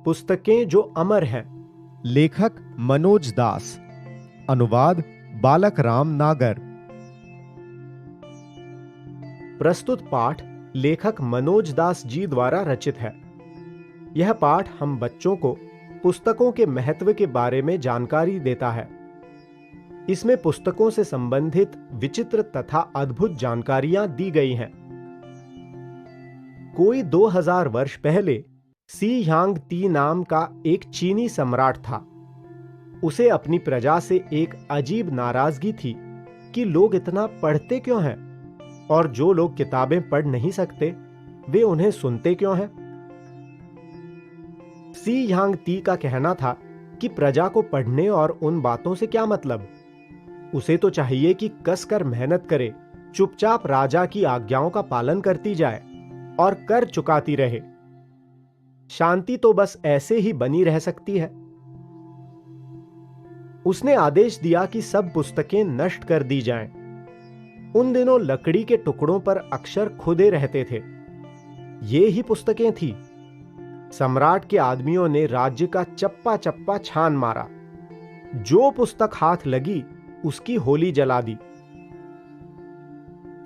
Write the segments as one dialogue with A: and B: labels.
A: पुस्तकें जो अमर हैं।
B: लेखक मनोज दास। अनुवाद बालक राम नागर।
A: प्रस्तुत पाठ लेखक मनोज दास जी द्वारा रचित है। यह पाठ हम बच्चों को पुस्तकों के महत्व के बारे में जानकारी देता है। इसमें पुस्तकों से संबंधित विचित्र तथा अद्भुत जानकारियां दी गई हैं। कोई 2000 वर्ष पहले सी ह्यांग ती नाम का एक चीनी सम्राट था। उसे अपनी प्रजा से एक अजीब नाराजगी थी कि लोग इतना पढ़ते क्यों हैं और जो लोग किताबें पढ़ नहीं सकते वे उन्हें सुनते क्यों हैं। सी ह्यांग ती का कहना था कि प्रजा को पढ़ने और उन बातों से क्या मतलब। उसे तो चाहिए कि कसकर मेहनत करे, चुपचाप राजा की आज्ञाओं का पालन करती जाए और कर चुकाती रहे। शांति तो बस ऐसे ही बनी रह सकती है। उसने आदेश दिया कि सब पुस्तकें नष्ट कर दी जाएं। उन दिनों लकड़ी के टुकड़ों पर अक्षर खुदे रहते थे। ये ही पुस्तकें थी। सम्राट के आदमियों ने राज्य का चप्पा चप्पा छान मारा। जो पुस्तक हाथ लगी उसकी होली जला दी।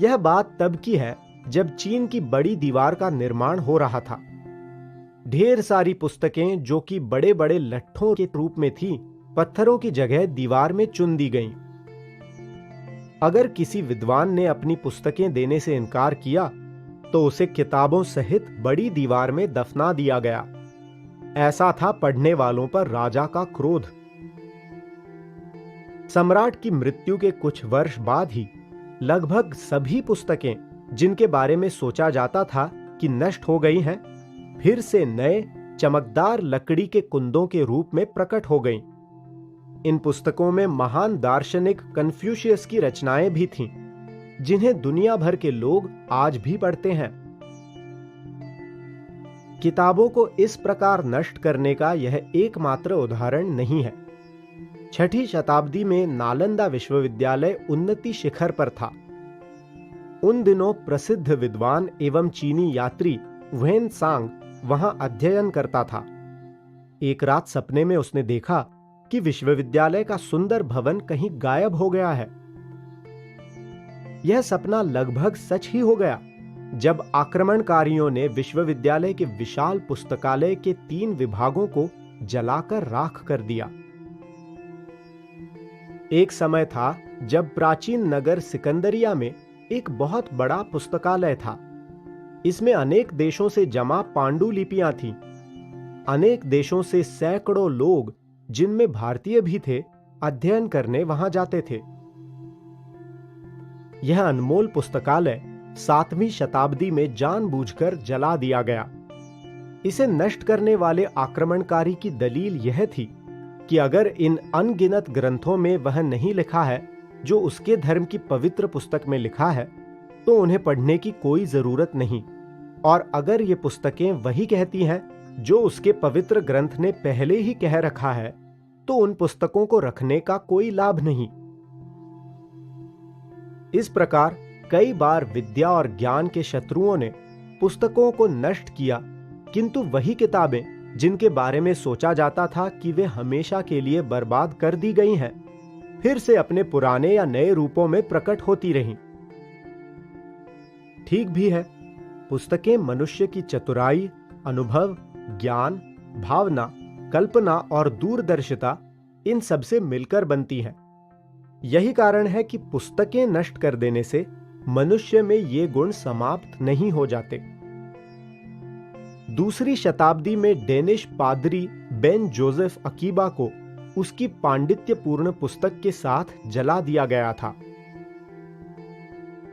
A: यह बात तब की है जब चीन की बड़ी दीवार का निर्माण हो रहा था। ढेर सारी पुस्तकें जो कि बड़े बड़े लट्ठों के रूप में थीं, पत्थरों की जगह दीवार में चुन दी गईं। अगर किसी विद्वान ने अपनी पुस्तकें देने से इनकार किया तो उसे किताबों सहित बड़ी दीवार में दफना दिया गया। ऐसा था पढ़ने वालों पर राजा का क्रोध। सम्राट की मृत्यु के कुछ वर्ष बाद ही लगभग सभी पुस्तकें जिनके बारे में सोचा जाता था कि नष्ट हो गई हैं, फिर से नए चमकदार लकड़ी के कुंदों के रूप में प्रकट हो गईं। इन पुस्तकों में महान दार्शनिक कन्फ्यूशियस की रचनाएं भी थीं, जिन्हें दुनिया भर के लोग आज भी पढ़ते हैं। किताबों को इस प्रकार नष्ट करने का यह एकमात्र उदाहरण नहीं है। 6ठी शताब्दी में नालंदा विश्वविद्यालय उन्नति शिखर पर था। उन दिनों प्रसिद्ध विद्वान एवं चीनी यात्री वेन सांग वहां अध्ययन करता था। एक रात सपने में उसने देखा कि विश्वविद्यालय का सुंदर भवन कहीं गायब हो गया है। यह सपना लगभग सच ही हो गया जब आक्रमणकारियों ने विश्वविद्यालय के विशाल पुस्तकालय के 3 विभागों को जलाकर राख कर दिया। एक समय था जब प्राचीन नगर सिकंदरिया में एक बहुत बड़ा पुस्तकालय था। इसमें अनेक देशों से जमा पांडुलिपियां थीं। अनेक देशों से सैकड़ों लोग, जिनमें भारतीय भी थे, अध्ययन करने वहां जाते थे। यह अनमोल पुस्तकालय 7वीं शताब्दी में जानबूझकर जला दिया गया। इसे नष्ट करने वाले आक्रमणकारी की दलील यह थी कि अगर इन अनगिनत ग्रंथों में वह नहीं लिखा है जो उसके धर्म की पवित्र पुस्तक में लिखा है, तो उन्हें पढ़ने की कोई जरूरत नहीं। और अगर ये पुस्तकें वही कहती हैं जो उसके पवित्र ग्रंथ ने पहले ही कह रखा है, तो उन पुस्तकों को रखने का कोई लाभ नहीं। इस प्रकार कई बार विद्या और ज्ञान के शत्रुओं ने पुस्तकों को नष्ट किया, किंतु वही किताबें जिनके बारे में सोचा जाता था कि वे हमेशा के लिए बर्बाद कर दी गई हैं, फिर से अपने पुराने या नए रूपों में प्रकट होती रहीं। ठीक भी है, पुस्तकें मनुष्य की चतुराई, अनुभव, ज्ञान, भावना, कल्पना और दूरदर्शिता, इन सब से मिलकर बनती हैं। यही कारण है कि पुस्तकें नष्ट कर देने से मनुष्य में ये गुण समाप्त नहीं हो जाते। 2री शताब्दी में डेनिश पादरी बेन जोसेफ अकीबा को उसकी पांडित्यपूर्ण पुस्तक के साथ जला दिया गया था।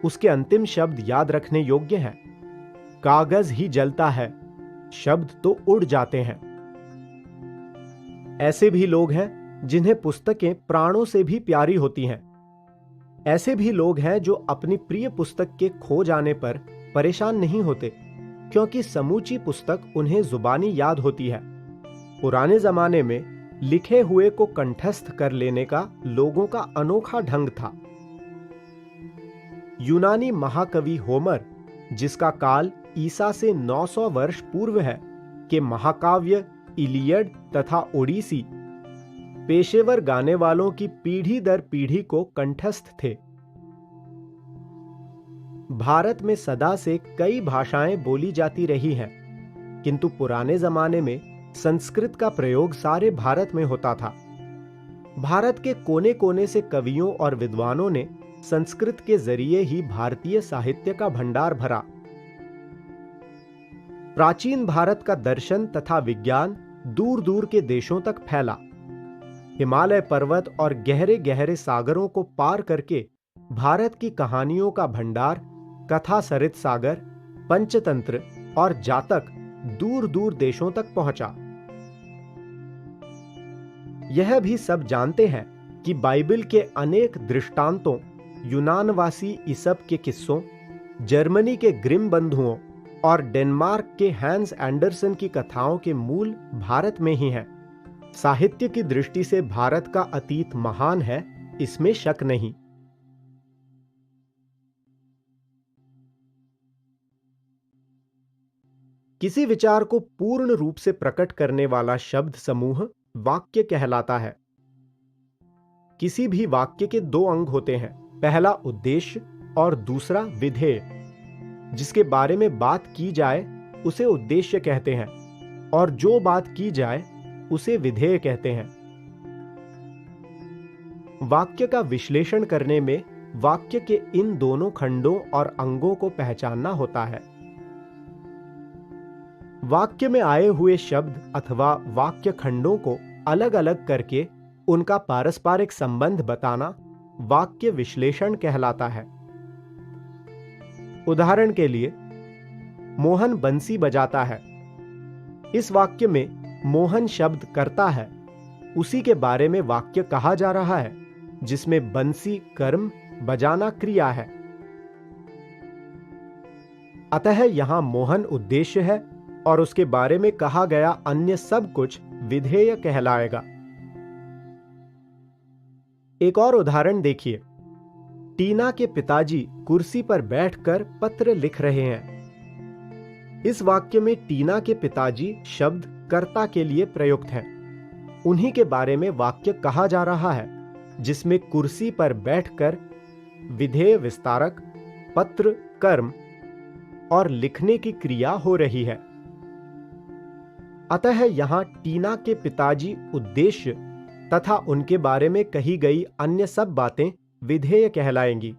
A: उसके अंतिम शब्द याद रखने योग्य हैं। कागज ही जलता है, शब्द तो उड़ जाते हैं। ऐसे भी लोग हैं जिन्हें पुस्तकें प्राणों से भी प्यारी होती हैं। ऐसे भी लोग हैं जो अपनी प्रिय पुस्तक के खो जाने पर परेशान नहीं होते, क्योंकि समूची पुस्तक उन्हें जुबानी याद होती है। पुराने जमाने में लिखे हुए को कंठस्थ कर लेने का लोगों का अनोखा ढंग था। यूनानी महाकवि होमर, जिसका काल ईसा से 900 वर्ष पूर्व है, के महाकाव्य इलियड तथा ओडिसी पेशेवर गाने वालों की पीढ़ी दर पीढ़ी को कंठस्थ थे। भारत में सदा से कई भाषाएं बोली जाती रही हैं, किंतु पुराने जमाने में संस्कृत का प्रयोग सारे भारत में होता था। भारत के कोने कोने से कवियों और विद्वानों ने संस्कृत के जरिए ही भारतीय साहित्य का भंडार भरा। प्राचीन भारत का दर्शन तथा विज्ञान दूर दूर के देशों तक फैला। हिमालय पर्वत और गहरे गहरे सागरों को पार करके भारत की कहानियों का भंडार कथा सरित सागर, पंचतंत्र और जातक दूर दूर देशों तक पहुंचा। यह भी सब जानते हैं कि बाइबल के अनेक दृष्टांतों, यूनानवासी ईसप के किस्सों, जर्मनी के ग्रिम बंधुओं और डेनमार्क के हैंस एंडरसन की कथाओं के मूल भारत में ही हैं। साहित्य की दृष्टि से भारत का अतीत महान है, इसमें शक नहीं। किसी विचार को पूर्ण रूप से प्रकट करने वाला शब्द समूह वाक्य कहलाता है। किसी भी वाक्य के दो अंग होते हैं, पहला उद्देश्य और दूसरा विधेय। जिसके बारे में बात की जाए उसे उद्देश्य कहते हैं और जो बात की जाए उसे विधेय कहते हैं। वाक्य का विश्लेषण करने में वाक्य के इन दोनों खंडों और अंगों को पहचानना होता है। वाक्य में आए हुए शब्द अथवा वाक्य खंडों को अलग अलग करके उनका पारस्परिक संबंध बताना वाक्य विश्लेषण कहलाता है। उदाहरण के लिए, मोहन बंसी बजाता है। इस वाक्य में मोहन शब्द करता है, उसी के बारे में वाक्य कहा जा रहा है जिसमें बंसी कर्म, बजाना क्रिया है। अतः यहां मोहन उद्देश्य है और उसके बारे में कहा गया अन्य सब कुछ विधेय कहलाएगा। एक और उदाहरण देखिए। टीना के पिताजी कुर्सी पर बैठकर पत्र लिख रहे हैं। इस वाक्य में टीना के पिताजी शब्द कर्ता के लिए प्रयुक्त है। उन्हीं के बारे में वाक्य कहा जा रहा है जिसमें कुर्सी पर बैठकर विधेय विस्तारक, पत्र कर्म और लिखने की क्रिया हो रही है। अतः यहां टीना के पिताजी उद्देश्य तथा उनके बारे में कही गई अन्य सब बातें विधेय कहलाएंगी।